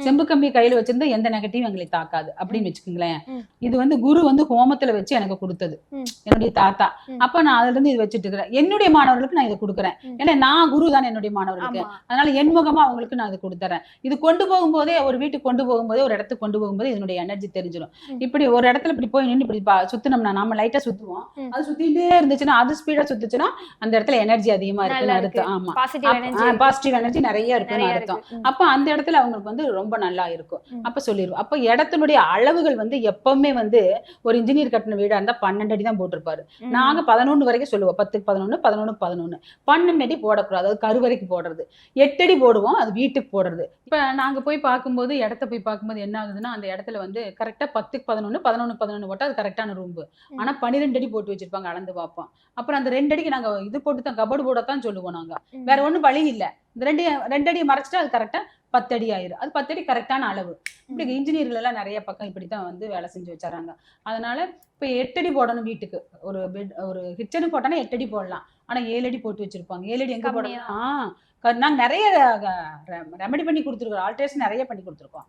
செம்பு கம்பி கையில வச்சிருந்தா எந்த நெகட்டிவும் எங்களை தாக்காது அப்படின்னு வச்சுக்கோங்களேன். இது வந்து குரு வந்து ஹோமத்துல வச்சு எனக்கு கொடுத்தது என்னுடைய தாத்தா. அப்ப நான் அதுல இருந்து இது வச்சுட்டு இருக்கிறேன். என்னுடைய மாணவர்களுக்கு நான் இதை கொடுக்குறேன். ஏன்னா நான் குரு தான் என்னுடைய மாணவர்களுக்கு. அதனால என்முகமா அவங்களுக்கு நான் இது கொடுத்துறேன். இது கொண்டு போகும்போதே ஒரு வீட்டுக்கு கொண்டு போகும்போதே ஒரு இடத்துக்கு கொண்டு போகும்போது இதனுடைய எனர்ஜி தெரிஞ்சிடும். இப்படி ஒரு இடத்துல இப்படி போய் நின்று இப்படி சுத்தினோம்னா நாம லைட்டா சுத்துவோம். அது சுத்திட்டே இருந்துச்சுன்னா அது ஸ்பீடா சுத்துச்சுன்னா அந்த இடத்துல எனர்ஜி அதிகமா இருக்குன்னு அர்த்தம். ஆமா, பாசிட்டிவ் எனர்ஜி நிறைய இருக்குன்னு அர்த்தம். அப்ப அந்த இடத்துல அவங்களுக்கு வந்து ரொம்ப நல்லா இருக்கும். அப்ப சொல்லிடுவோம். அப்ப இடத்தினுடைய அளவுகள் வந்து எப்பவுமே வந்து ஒரு இன்ஜினியர் கட்டின வீடா இருந்தா 12 அடி தான் போட்டிருப்பாரு. நாங்க 11 வரைக்கும் சொல்லுவோம். 10க்கு 11, 11க்கு 11. 12 அடி போடக்கூடாது. அது கருவறைக்கு போடுறது. 8 அடி போடுவோம். அது வீட்டுக்கு போடுறது. இப்ப நாங்க போய் பார்க்கும்போது இடத்த போய் பார்க்கும்போது என்ன ஆகுதுன்னா அந்த இடத்துல வந்து கரெக்டா 10க்கு 11, 11க்கு 11 போட்டா அது கரெக்டான ரூம். ஆனா 12 அடி போட்டு வச்சிருப்பாங்க அளந்து பார்ப்போம். அப்புறம் அந்த 2 அடிக்கு நாங்க இது போட்டு தான் கபோர்டு போடத்தான் சொல்லுவோம் நாங்க. வேற ஒண்ணும் வழி இல்ல. இந்த 2 அடி மறைச்சிட்டா அது கரெக்டா 10 அடி ஆயிரும். அது 10 அடி கரெக்டான அளவு. இப்படி இன்ஜினியர்கள் எல்லாம் நிறைய பக்கம் இப்படித்தான் வந்து வேலை செஞ்சு வச்சாராங்க. அதனால இப்ப 8 அடி போடணும் வீட்டுக்கு. ஒரு பெட் ஒரு கிச்சனு போட்டோன்னா 8 அடி போடலாம். ஆனா 7 அடி போட்டு வச்சிருப்பாங்க. 7 அடி எங்க போடலாம்? நாங்க நிறைய ரெமெடி பண்ணி கொடுத்துருக்கோம். ஆல்ட்ரேஷன் நிறைய பண்ணி கொடுத்துருக்கோம்.